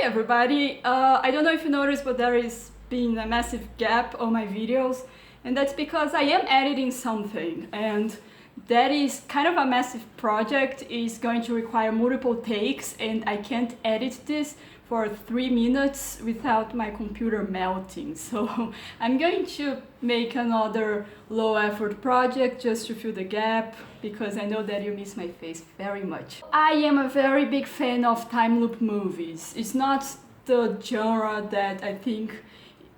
everybody, I don't know if you noticed, but there is been a massive gap on my videos, and that's because I am editing something, and that is kind of a massive project. It's going to require multiple takes, and I can't edit this for 3 minutes without my computer melting. So I'm going to make another low effort project just to fill the gap, because I know that you miss my face very much. I am a very big fan of time loop movies. It's not the genre that I think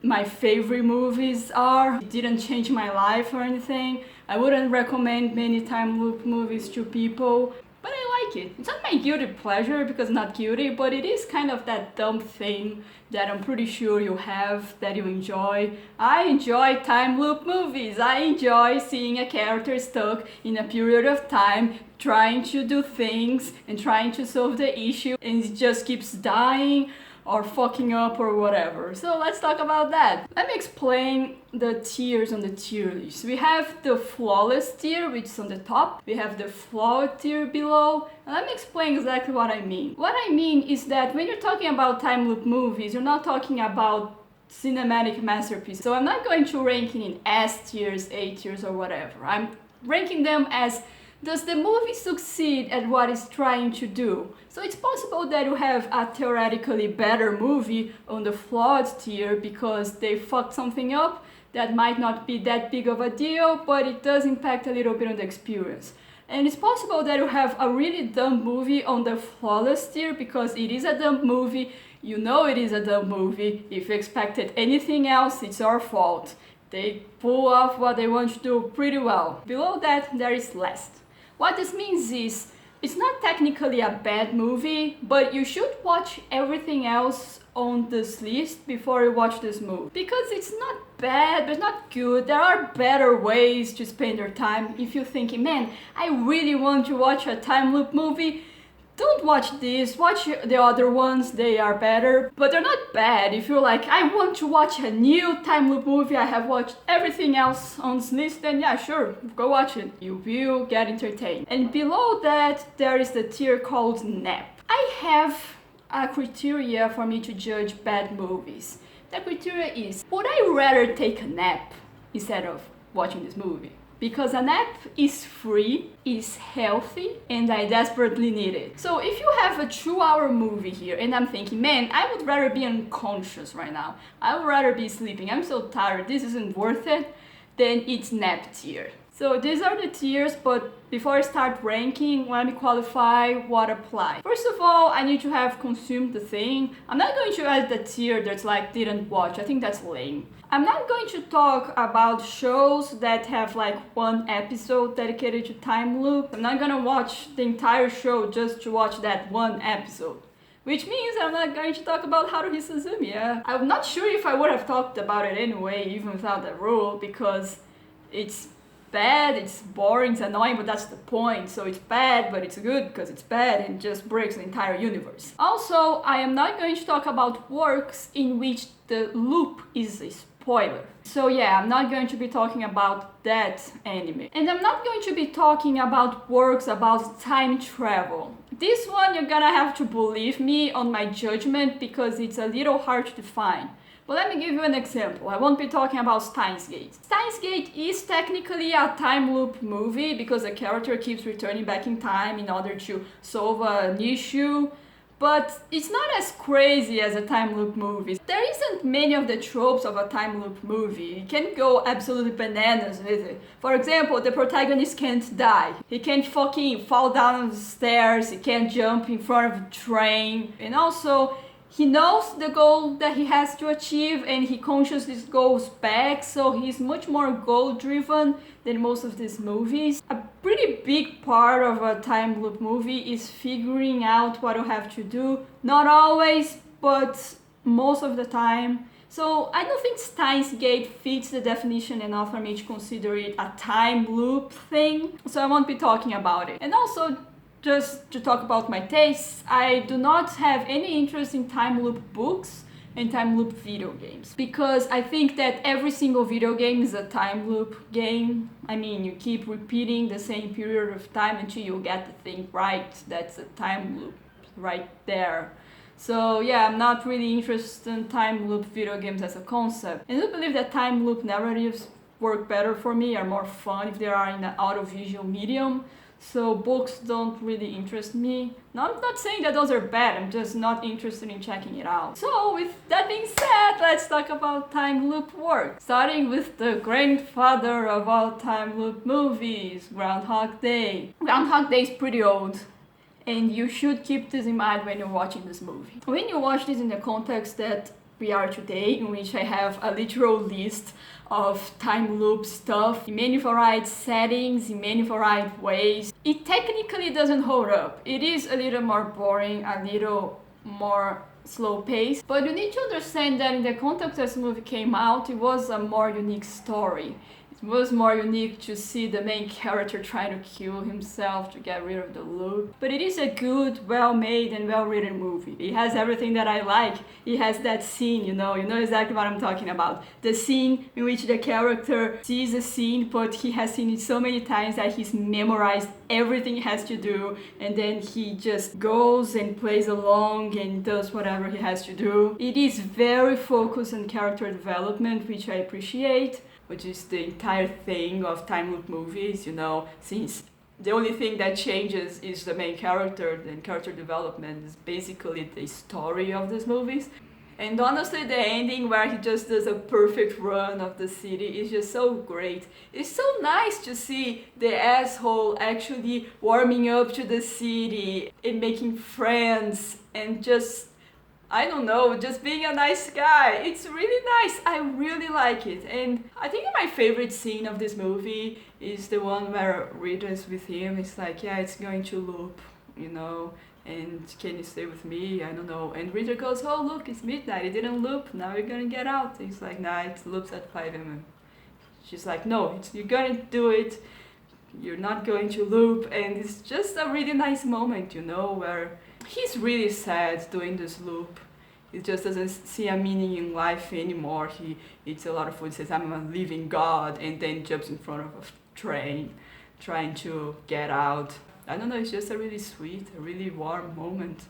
my favorite movies are. It didn't change my life or anything. I wouldn't recommend many time loop movies to people, but I like it. It's not my guilty pleasure, because I'm not guilty, but it is kind of that dumb thing that I'm pretty sure you have, that you enjoy. I enjoy time loop movies. I enjoy seeing a character stuck in a period of time trying to do things and trying to solve the issue, and it just keeps dying or fucking up or whatever. So let's talk about that. Let me explain the tiers on the tier list. We have the flawless tier, which is on the top. We have the flawed tier below. And let me explain exactly what I mean. What I mean is that when you're talking about time loop movies, you're not talking about cinematic masterpieces. So I'm not going to rank it in S tiers, A tiers, or whatever. I'm ranking them as, does the movie succeed at what it's trying to do? So it's possible that you have a theoretically better movie on the flawed tier because they fucked something up that might not be that big of a deal, but it does impact a little bit on the experience. And it's possible that you have a really dumb movie on the flawless tier because it is a dumb movie. You know it is a dumb movie. If you expected anything else, it's your fault. They pull off what they want to do pretty well. Below that, there is last. What this means is, it's not technically a bad movie, but you should watch everything else on this list before you watch this movie. Because it's not bad, but it's not good. There are better ways to spend your time. If you're thinking, man, I really want to watch a time loop movie, don't watch this, watch the other ones, they are better, but they're not bad. If you're like, I want to watch a new time loop movie, I have watched everything else on this list, then yeah, sure, go watch it. You will get entertained. And below that, there is the tier called nap. I have a criteria for me to judge bad movies. The criteria is, would I rather take a nap instead of watching this movie? Because a nap is free, is healthy, and I desperately need it. So if you have a 2-hour movie here and I'm thinking, man, I would rather be unconscious right now, I would rather be sleeping, I'm so tired, this isn't worth it, then it's nap tier. So these are the tiers, but before I start ranking, let me qualify what apply. First of all, I need to have consumed the thing. I'm not going to add the tier that's like didn't watch. I think that's lame. I'm not going to talk about shows that have like 1 episode dedicated to time loop. I'm not gonna watch the entire show just to watch that 1 episode. Which means I'm not going to talk about Haruhi Suzumiya. I'm not sure if I would have talked about it anyway, even without that rule, because it's bad, it's boring, it's annoying, but that's the point. So it's bad, but it's good because it's bad and just breaks the entire universe. Also, I am not going to talk about works in which the loop is a spoiler. So yeah, I'm not going to be talking about that anime. And I'm not going to be talking about works about time travel. This one you're gonna have to believe me on my judgment because it's a little hard to find. But let me give you an example. I won't be talking about Steins Gate. Steins Gate is technically a time loop movie because the character keeps returning back in time in order to solve an issue. But it's not as crazy as a time loop movie. There isn't many of the tropes of a time loop movie. You can go absolutely bananas with it. For example, the protagonist can't die. He can't fucking fall down the stairs. He can't jump in front of a train. And also, he knows the goal that he has to achieve and he consciously goes back, so he's much more goal-driven than most of these movies. A pretty big part of a time loop movie is figuring out what you have to do. Not always, but most of the time. So I don't think Steins Gate fits the definition enough for me to consider it a time loop thing, so I won't be talking about it. And also, just to talk about my tastes, I do not have any interest in time loop books and time loop video games, because I think that every single video game is a time loop game. I mean, you keep repeating the same period of time until you get the thing right. That's a time loop right there. So yeah, I'm not really interested in time loop video games as a concept. And I believe that time loop narratives work better for me, are more fun if they are in an audiovisual medium. So books don't really interest me. Now, I'm not saying that those are bad, I'm just not interested in checking it out. So with that being said, let's talk about time loop work. Starting with the grandfather of all time loop movies, Groundhog Day. Groundhog Day is pretty old, and you should keep this in mind when you're watching this movie. When you watch this in the context that we are today, in which I have a literal list of time loop stuff in many varied settings, in many varied ways, it technically doesn't hold up. It is a little more boring, a little more slow paced, but you need to understand that in the context this movie came out, it was a more unique story. It was more unique to see the main character trying to kill himself to get rid of the loop. But it is a good, well-made and well-written movie. It has everything that I like. It has that scene, you know exactly what I'm talking about. The scene in which the character sees a scene, but he has seen it so many times that he's memorized everything he has to do, and then he just goes and plays along and does whatever he has to do. It is very focused on character development, which I appreciate, which is the entire thing of time loop movies, since the only thing that changes is the main character, then character development is basically the story of these movies. And honestly, the ending where he just does a perfect run of the city is just so great. It's so nice to see the asshole actually warming up to the city and making friends and just, I don't know, just being a nice guy. It's really nice. I really like it. And I think my favorite scene of this movie is the one where Rita's with him. It's like, yeah, it's going to loop, and can you stay with me? I don't know. And Rita goes, oh, look, it's midnight. It didn't loop. Now you're going to get out. He's like, nah, it loops at 5 a.m. She's like, no, you're going to do it. You're not going to loop. And it's just a really nice moment, where he's really sad doing this loop. He just doesn't see a meaning in life anymore. He eats a lot of food, says, I'm a living god, and then jumps in front of a train trying to get out. I don't know, it's just a really sweet, a really warm moment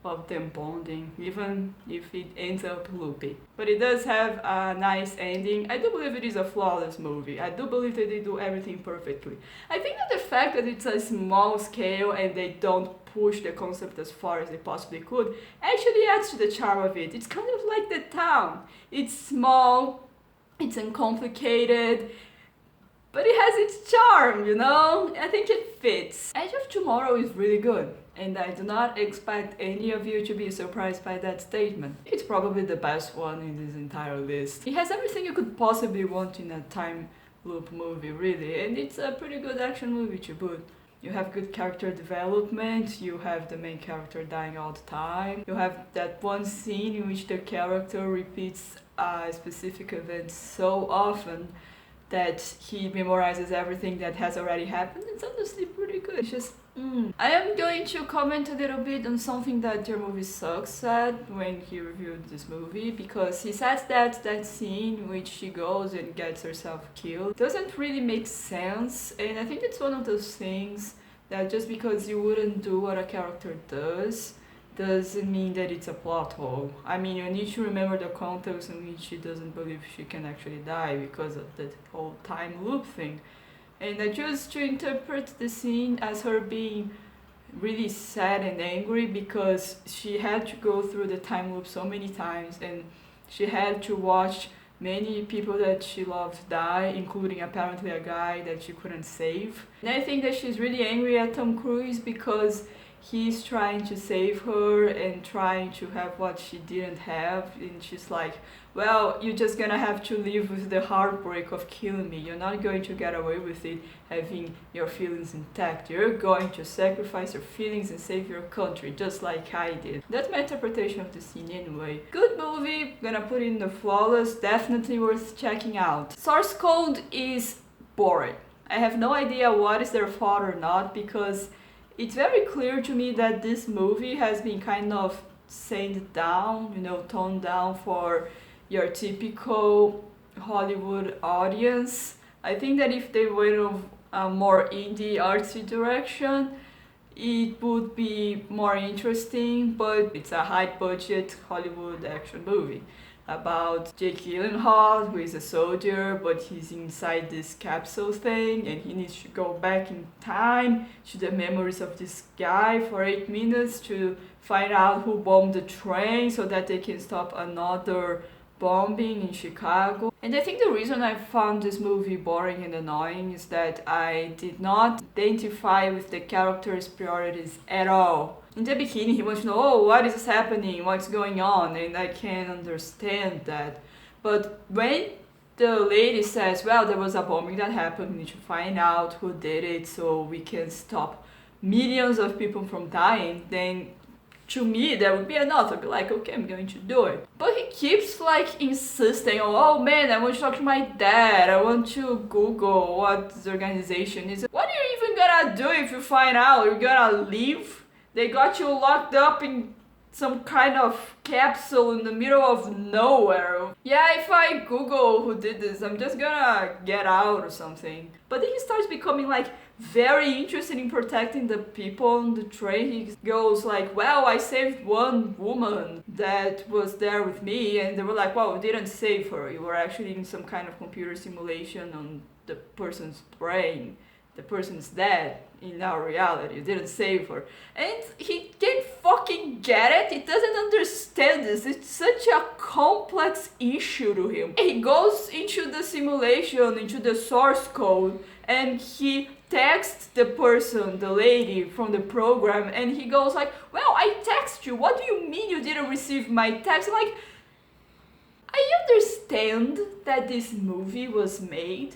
of them bonding, even if it ends up loopy. But it does have a nice ending. I do believe it is a flawless movie. I do believe that they do everything perfectly. I think that the fact that it's a small scale and they don't push the concept as far as they possibly could actually adds to the charm of it. It's kind of like The Town. It's small, it's uncomplicated, but it has its charm, I think it fits. Edge of Tomorrow is really good, and I do not expect any of you to be surprised by that statement. It's probably the best one in this entire list. It has everything you could possibly want in a time loop movie, really, and it's a pretty good action movie to boot. You have good character development, you have the main character dying all the time, you have that one scene in which the character repeats a specific event so often that he memorizes everything that has already happened. It's honestly pretty good. It's just, I am going to comment a little bit on something that Your Movie Sucks said when he reviewed this movie, because he says that that scene in which she goes and gets herself killed doesn't really make sense, and I think it's one of those things that just because you wouldn't do what a character doesn't mean that it's a plot hole. I mean, you need to remember the context in which she doesn't believe she can actually die because of that whole time loop thing. And I chose to interpret the scene as her being really sad and angry because she had to go through the time loop so many times, and she had to watch many people that she loved die, including apparently a guy that she couldn't save. And I think that she's really angry at Tom Cruise because he's trying to save her and trying to have what she didn't have, and she's like, well, you're just gonna have to live with the heartbreak of killing me. You're not going to get away with it having your feelings intact. You're going to sacrifice your feelings and save your country, just like I did. That's my interpretation of the scene anyway. Good movie, gonna put in the flawless, definitely worth checking out. Source code is boring. I have no idea what is their fault or not, because it's very clear to me that this movie has been kind of sanded down, toned down for your typical Hollywood audience. I think that if they went a more indie artsy direction, it would be more interesting, but it's a high-budget Hollywood action movie about Jake Gyllenhaal, who is a soldier, but he's inside this capsule thing, and he needs to go back in time to the memories of this guy for 8 minutes to find out who bombed the train so that they can stop another bombing in Chicago. And I think the reason I found this movie boring and annoying is that I did not identify with the character's priorities at all. In the beginning, he wants to know, oh, what is happening, what's going on, and I can understand that. But when the lady says, well, there was a bombing that happened, we need to find out who did it so we can stop millions of people from dying, then to me, that would be enough. I'd be like, okay, I'm going to do it. But he keeps like insisting, oh man, I want to talk to my dad. I want to Google what this organization is. What are you even gonna do if you find out? You're gonna leave? They got you locked up in some kind of capsule in the middle of nowhere. Yeah, if I Google who did this, I'm just gonna get out or something. But then he starts becoming like very interested in protecting the people on the train. He goes like, well, I saved one woman that was there with me, and they were like, well, we didn't save her. You were actually in some kind of computer simulation on the person's brain. The person's dead in our reality. You didn't save her. And he can't fucking get it. He doesn't understand this. It's such a complex issue to him. He goes into the simulation, into the source code, and he texts the person, the lady from the program, and he goes like, well, I text you. What do you mean you didn't receive my text? Like, I understand that this movie was made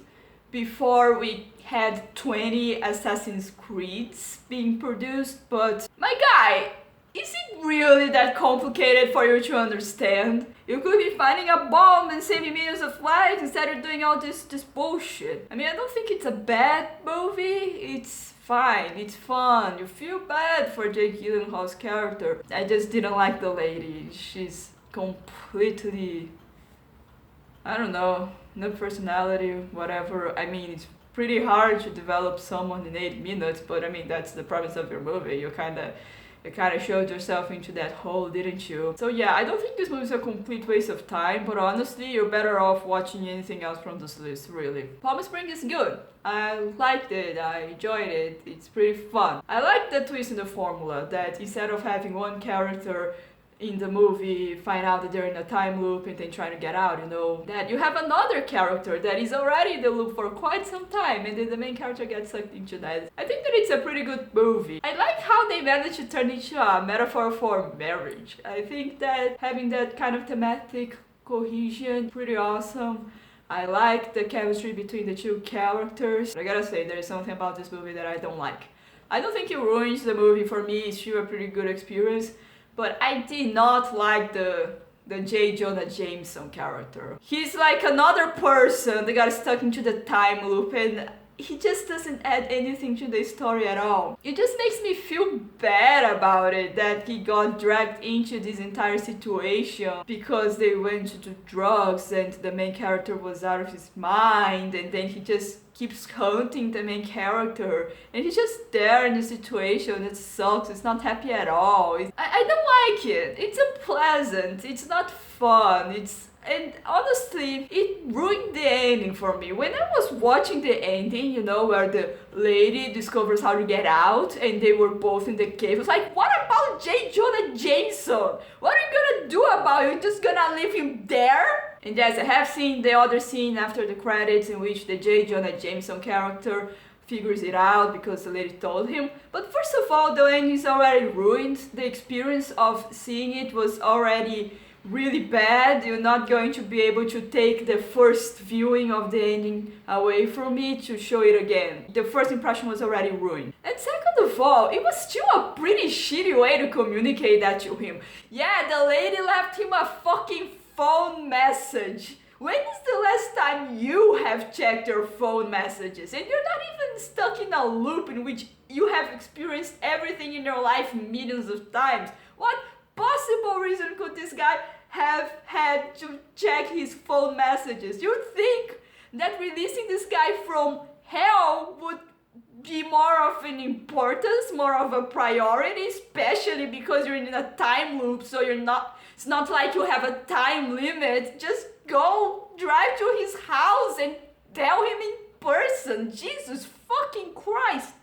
before we had 20 Assassin's Creeds being produced, but my guy, is it really that complicated for you to understand? You could be finding a bomb and saving millions of lives instead of doing all this bullshit. I mean, I don't think it's a bad movie, it's fine, it's fun, you feel bad for Jake Gyllenhaal's character. I just didn't like the lady, she's completely, I don't know, no personality, whatever. I mean, it's pretty hard to develop someone in 8 minutes, but I mean, that's the premise of your movie. You kind of showed yourself into that hole, didn't you? So yeah, I don't think this movie is a complete waste of time, but honestly, you're better off watching anything else from this list, really. Palm Springs is good. I liked it, I enjoyed it, it's pretty fun. I like the twist in the formula, that instead of having one character in the movie find out that they're in a time loop and then trying to get out, you know, that you have another character that is already in the loop for quite some time and then the main character gets sucked into that. I think that it's a pretty good movie. I like how they managed to turn it into a metaphor for marriage. I think that having that kind of thematic cohesion, pretty awesome. I like the chemistry between the two characters. I gotta say, there is something about this movie that I don't like. I don't think it ruins the movie. For me, it's still a pretty good experience. But I did not like the J. Jonah Jameson character. He's like another person that got stuck into the time loop and he just doesn't add anything to the story at all. It just makes me feel bad about it that he got dragged into this entire situation because they went to do drugs and the main character was out of his mind, and then he just keeps hunting the main character and he's just there in the situation. It sucks. It's not happy at all. I don't like it. It's unpleasant. It's not fun. And honestly, it ruined the ending for me. When I was watching the ending, you know, where the lady discovers how to get out and they were both in the cave, I was like, what about J. Jonah Jameson? What are you gonna do about it? You're just gonna leave him there? And yes, I have seen the other scene after the credits in which the J. Jonah Jameson character figures it out because the lady told him. But first of all, the ending is already ruined. The experience of seeing it was already really bad. You're not going to be able to take the first viewing of the ending away from me to show it again. The first impression was already ruined. And second of all, it was still a pretty shitty way to communicate that to him. Yeah, the lady left him a fucking phone message. When is the last time you have checked your phone messages? And you're not even stuck in a loop in which you have experienced everything in your life millions of times. What possible reason could this guy have had to check his phone messages? You'd think that releasing this guy from hell would be more of an importance, more of a priority, especially because you're in a time loop, so it's not like you have a time limit. Just go drive to his house and tell him in person. Jesus fucking Christ.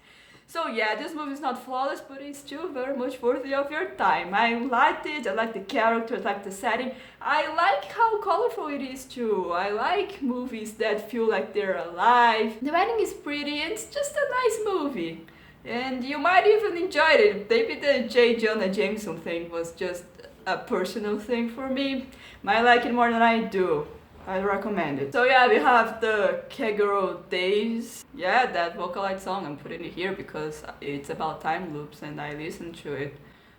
So yeah, this movie is not flawless, but it's still very much worthy of your time. I liked it, I like the characters, I like the setting. I like how colorful it is too. I like movies that feel like they're alive. The writing is pretty, and it's just a nice movie. And you might even enjoy it. Maybe the J. Jonah Jameson thing was just a personal thing for me. Might like it more than I do. I recommend it. So yeah, we have the Kagerou Daze. Yeah, that Vocaloid song, I'm putting it here because it's about time loops and I listened to it.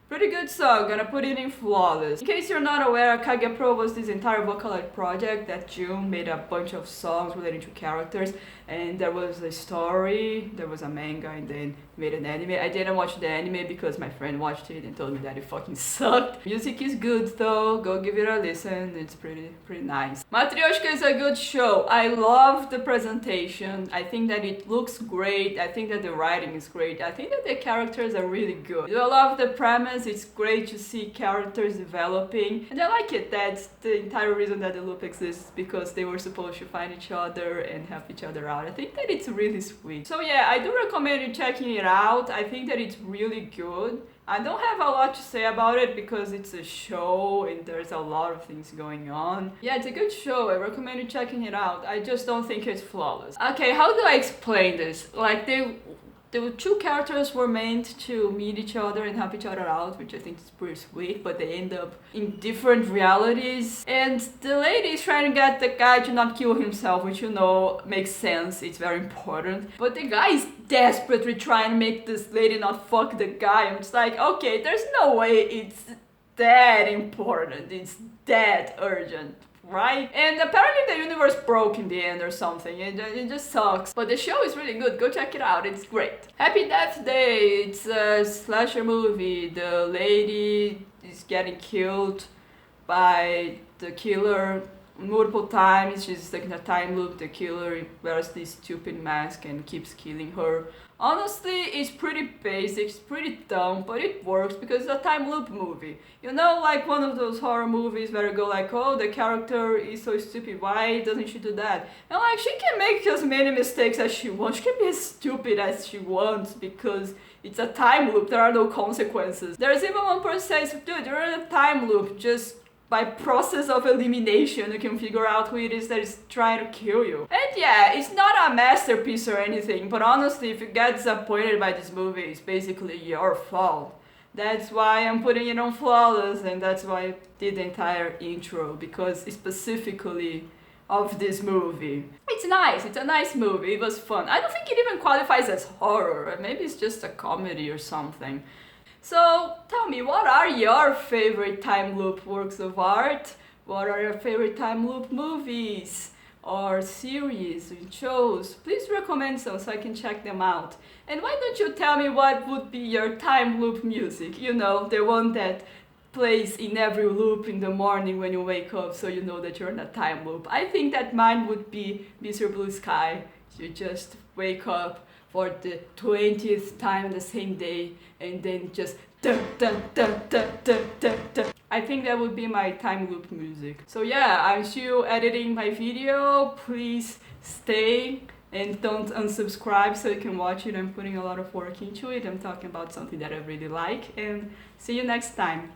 Pretty good song, gonna put it in flawless. In case you're not aware, Kagerou was this entire Vocaloid project that June made a bunch of songs relating to characters, and there was a story, there was a manga, and then made an anime. I didn't watch the anime because my friend watched it and told me that it fucking sucked. Music is good though, go give it a listen, it's pretty nice. Matryoshka is a good show. I love the presentation, I think that it looks great, I think that the writing is great, I think that the characters are really good. I love the premise, it's great to see characters developing, and I like it. That's the entire reason that the loop exists, because they were supposed to find each other and help each other out. I think that it's really sweet. So yeah, I do recommend you checking it out. I think that it's really good. I don't have a lot to say about it because it's a show and there's a lot of things going on. Yeah, it's a good show. I recommend you checking it out. I just don't think it's flawless. Okay, how do I explain this? Like, the two characters were meant to meet each other and help each other out, which I think is pretty sweet, but they end up in different realities. And the lady is trying to get the guy to not kill himself, which, you know, makes sense, it's very important. But the guy is desperately trying to make this lady not fuck the guy. I'm just like, okay, there's no way it's that important, it's that urgent. Right? And apparently the universe broke in the end or something. It just sucks. But the show is really good. Go check it out. It's great. Happy Death Day. It's a slasher movie. The lady is getting killed by the killer multiple times. She's stuck in a time loop. The killer wears this stupid mask and keeps killing her. Honestly, it's pretty basic, it's pretty dumb, but it works because it's a time loop movie. You know, like one of those horror movies where you go like, oh, the character is so stupid, why doesn't she do that? And like, she can make as many mistakes as she wants, she can be as stupid as she wants because it's a time loop, there are no consequences. There's even one person says, dude, you're in a time loop, just by process of elimination, you can figure out who it is that is trying to kill you. And yeah, it's not a masterpiece or anything, but honestly, if you get disappointed by this movie, it's basically your fault. That's why I'm putting it on flawless, and that's why I did the entire intro, because specifically of this movie. It's nice, it's a nice movie, it was fun. I don't think it even qualifies as horror, maybe it's just a comedy or something. So tell me, what are your favorite time loop works of art? What are your favorite time loop movies or series and shows? Please recommend some so I can check them out. And why don't you tell me what would be your time loop music? You know, the one that plays in every loop in the morning when you wake up so you know that you're in a time loop. I think that mine would be Mr. Blue Sky. You just wake up for the 20th time on the same day and then just dun, dun, dun, dun, dun, dun, dun. I think that would be my time loop music. So yeah, I'm still editing my video. Please stay and don't unsubscribe so you can watch it. I'm putting a lot of work into it. I'm talking about something that I really like, and see you next time.